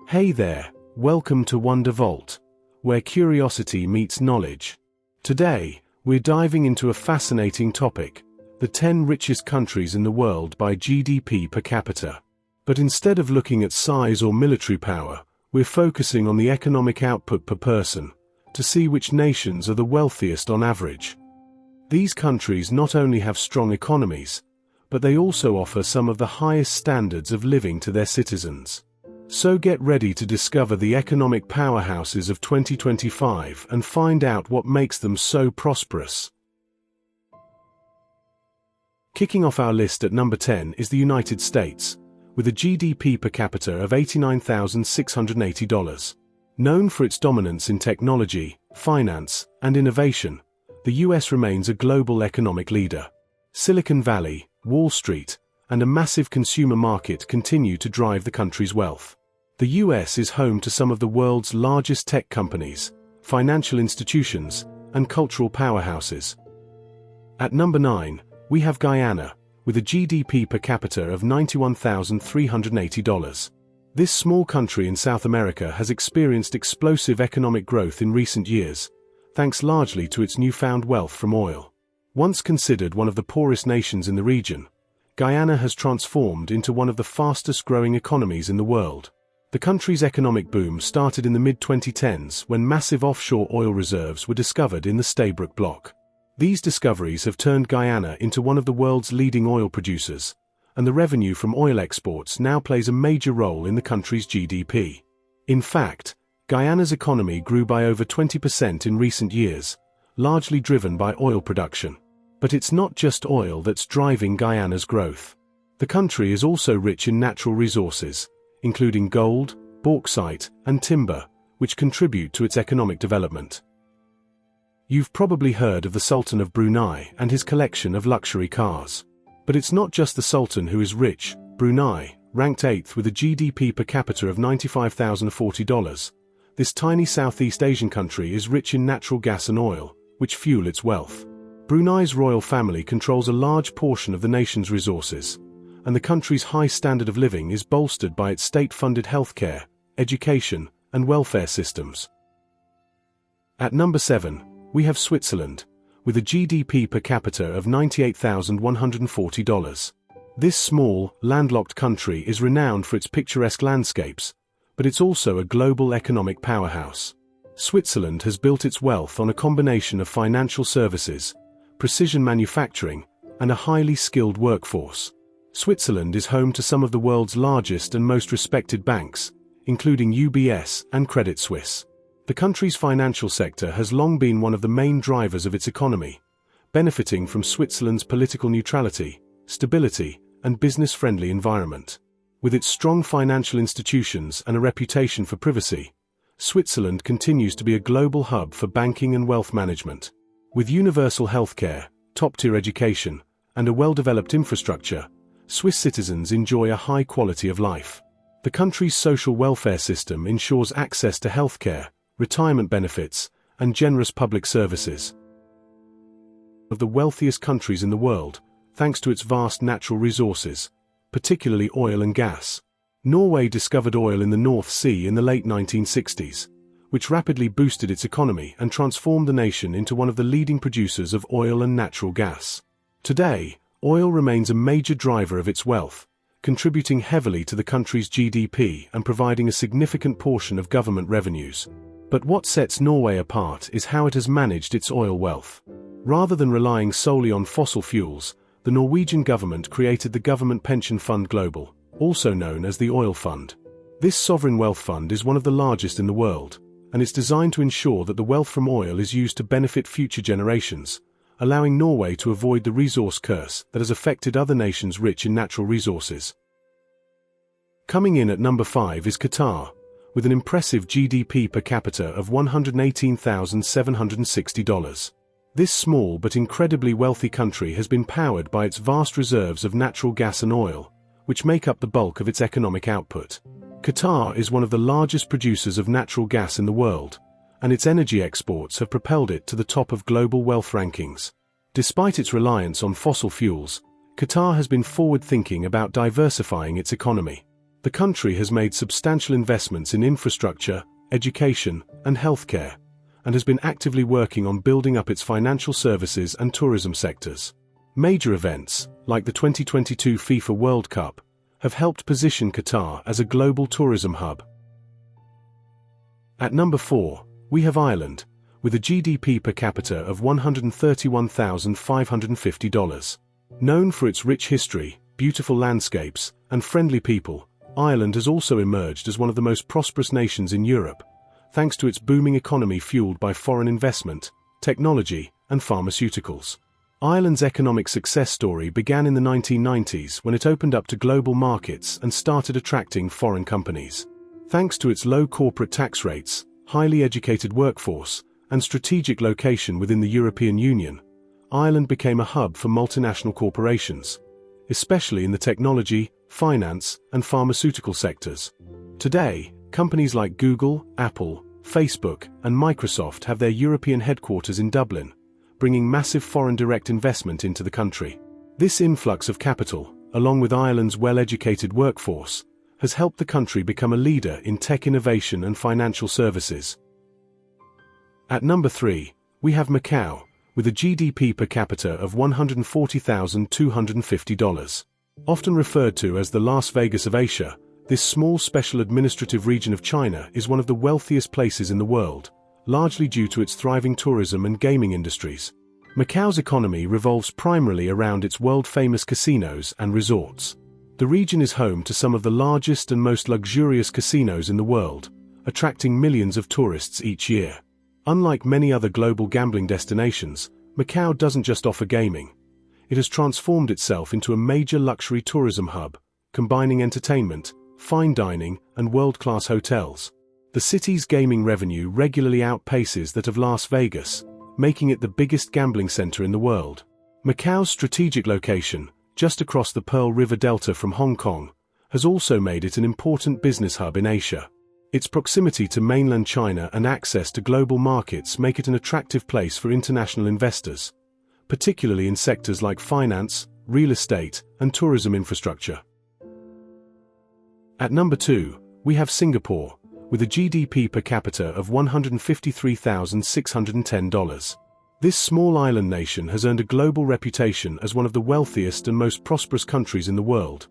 Hey there, welcome to Wonder Vault, where curiosity meets knowledge. Today, we're diving into a fascinating topic, the 10 richest countries in the world by GDP per capita. But instead of looking at size or military power, we're focusing on the economic output per person, to see which nations are the wealthiest on average. These countries not only have strong economies, but they also offer some of the highest standards of living to their citizens. So get ready to discover the economic powerhouses of 2025 and find out what makes them so prosperous. Kicking off our list at number 10 is the United States, with a GDP per capita of $89,680. Known for its dominance in technology, finance, and innovation, the US remains a global economic leader. Silicon Valley, Wall Street, and a massive consumer market continue to drive the country's wealth. The US is home to some of the world's largest tech companies, financial institutions, and cultural powerhouses. At number 9, we have Guyana, with a GDP per capita of $91,380. This small country in South America has experienced explosive economic growth in recent years, thanks largely to its newfound wealth from oil. Once considered one of the poorest nations in the region, Guyana has transformed into one of the fastest-growing economies in the world. The country's economic boom started in the mid-2010s when massive offshore oil reserves were discovered in the Stabroek Block. These discoveries have turned Guyana into one of the world's leading oil producers, and the revenue from oil exports now plays a major role in the country's GDP. In fact, Guyana's economy grew by over 20% in recent years, largely driven by oil production. But it's not just oil that's driving Guyana's growth. The country is also rich in natural resources, including gold, bauxite, and timber, which contribute to its economic development. You've probably heard of the Sultan of Brunei and his collection of luxury cars. But it's not just the Sultan who is rich. Brunei, ranked 8th with a GDP per capita of $95,040. This tiny Southeast Asian country is rich in natural gas and oil, which fuel its wealth. Brunei's royal family controls a large portion of the nation's resources, and the country's high standard of living is bolstered by its state-funded healthcare, education, and welfare systems. At number 7, we have Switzerland, with a GDP per capita of $98,140. This small, landlocked country is renowned for its picturesque landscapes, but it's also a global economic powerhouse. Switzerland has built its wealth on a combination of financial services, precision manufacturing, and a highly skilled workforce. Switzerland is home to some of the world's largest and most respected banks, including UBS and Credit Suisse. The country's financial sector has long been one of the main drivers of its economy, benefiting from Switzerland's political neutrality, stability, and business-friendly environment. With its strong financial institutions and a reputation for privacy, Switzerland continues to be a global hub for banking and wealth management. With universal healthcare, top-tier education, and a well-developed infrastructure, Swiss citizens enjoy a high quality of life. The country's social welfare system ensures access to healthcare, retirement benefits, and generous public services. One of the wealthiest countries in the world, thanks to its vast natural resources, particularly oil and gas. Norway discovered oil in the North Sea in the late 1960s, which rapidly boosted its economy and transformed the nation into one of the leading producers of oil and natural gas. Today, oil remains a major driver of its wealth, contributing heavily to the country's GDP and providing a significant portion of government revenues. But what sets Norway apart is how it has managed its oil wealth. Rather than relying solely on fossil fuels, the Norwegian government created the Government Pension Fund Global, also known as the Oil Fund. This sovereign wealth fund is one of the largest in the world, and it's designed to ensure that the wealth from oil is used to benefit future generations, allowing Norway to avoid the resource curse that has affected other nations rich in natural resources. Coming in at number 5 is Qatar, with an impressive GDP per capita of $118,760. This small but incredibly wealthy country has been powered by its vast reserves of natural gas and oil, which make up the bulk of its economic output. Qatar is one of the largest producers of natural gas in the world, and its energy exports have propelled it to the top of global wealth rankings. Despite its reliance on fossil fuels, Qatar has been forward-thinking about diversifying its economy. The country has made substantial investments in infrastructure, education, and healthcare, and has been actively working on building up its financial services and tourism sectors. Major events, like the 2022 FIFA World Cup, have helped position Qatar as a global tourism hub. At number 4, we have Ireland, with a GDP per capita of $131,550. Known for its rich history, beautiful landscapes, and friendly people, Ireland has also emerged as one of the most prosperous nations in Europe, thanks to its booming economy fueled by foreign investment, technology, and pharmaceuticals. Ireland's economic success story began in the 1990s when it opened up to global markets and started attracting foreign companies. Thanks to its low corporate tax rates, highly educated workforce, and strategic location within the European Union, Ireland became a hub for multinational corporations, especially in the technology, finance, and pharmaceutical sectors. Today, companies like Google, Apple, Facebook, and Microsoft have their European headquarters in Dublin, bringing massive foreign direct investment into the country. This influx of capital, along with Ireland's well-educated workforce, has helped the country become a leader in tech innovation and financial services. At number 3, we have Macau, with a GDP per capita of $140,250. Often referred to as the Las Vegas of Asia, this small special administrative region of China is one of the wealthiest places in the world, largely due to its thriving tourism and gaming industries. Macau's economy revolves primarily around its world-famous casinos and resorts. The region is home to some of the largest and most luxurious casinos in the world, attracting millions of tourists each year. Unlike many other global gambling destinations, Macau doesn't just offer gaming. It has transformed itself into a major luxury tourism hub, combining entertainment, fine dining, and world-class hotels. The city's gaming revenue regularly outpaces that of Las Vegas, making it the biggest gambling center in the world. Macau's strategic location, just across the Pearl River Delta from Hong Kong, has also made it an important business hub in Asia. Its proximity to mainland China and access to global markets make it an attractive place for international investors, particularly in sectors like finance, real estate, and tourism infrastructure. At number 2, we have Singapore, with a GDP per capita of $153,610. This small island nation has earned a global reputation as one of the wealthiest and most prosperous countries in the world,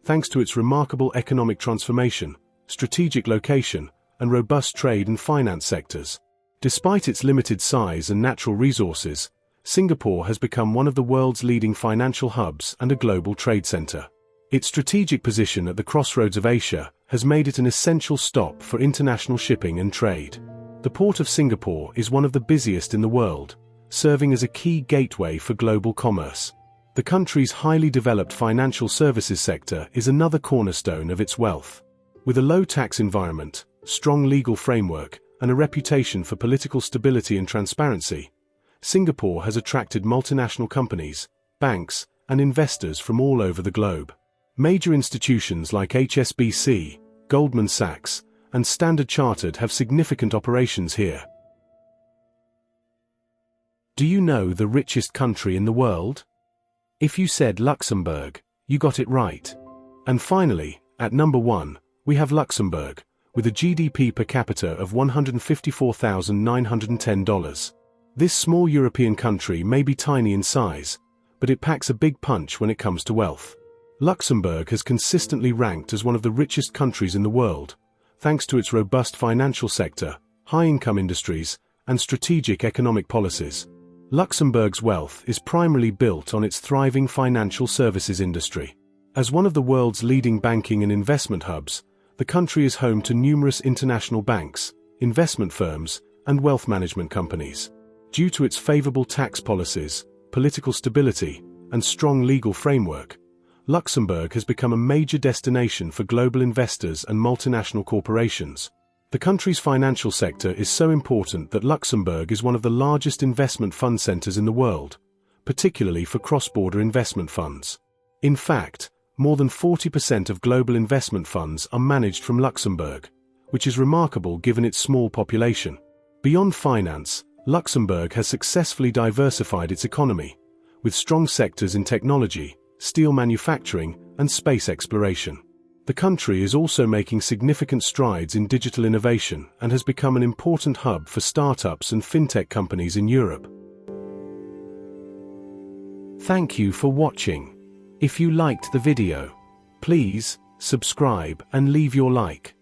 thanks to its remarkable economic transformation, strategic location, and robust trade and finance sectors. Despite its limited size and natural resources, Singapore has become one of the world's leading financial hubs and a global trade center. Its strategic position at the crossroads of Asia has made it an essential stop for international shipping and trade. The port of Singapore is one of the busiest in the world, serving as a key gateway for global commerce. The country's highly developed financial services sector is another cornerstone of its wealth. With a low tax environment, strong legal framework, and a reputation for political stability and transparency, Singapore has attracted multinational companies, banks, and investors from all over the globe. Major institutions like HSBC, Goldman Sachs, and Standard Chartered have significant operations here. Do you know the richest country in the world? If you said Luxembourg, you got it right. And finally, at number 1, we have Luxembourg, with a GDP per capita of $154,910. This small European country may be tiny in size, but it packs a big punch when it comes to wealth. Luxembourg has consistently ranked as one of the richest countries in the world, thanks to its robust financial sector, high-income industries, and strategic economic policies. Luxembourg's wealth is primarily built on its thriving financial services industry. As one of the world's leading banking and investment hubs, the country is home to numerous international banks, investment firms, and wealth management companies. Due to its favorable tax policies, political stability, and strong legal framework, Luxembourg has become a major destination for global investors and multinational corporations. The country's financial sector is so important that Luxembourg is one of the largest investment fund centers in the world, particularly for cross-border investment funds. In fact, more than 40% of global investment funds are managed from Luxembourg, which is remarkable given its small population. Beyond finance, Luxembourg has successfully diversified its economy, with strong sectors in technology, steel manufacturing, and space exploration. The country is also making significant strides in digital innovation and has become an important hub for startups and fintech companies in Europe. Thank you for watching. If you liked the video, please subscribe and leave your like.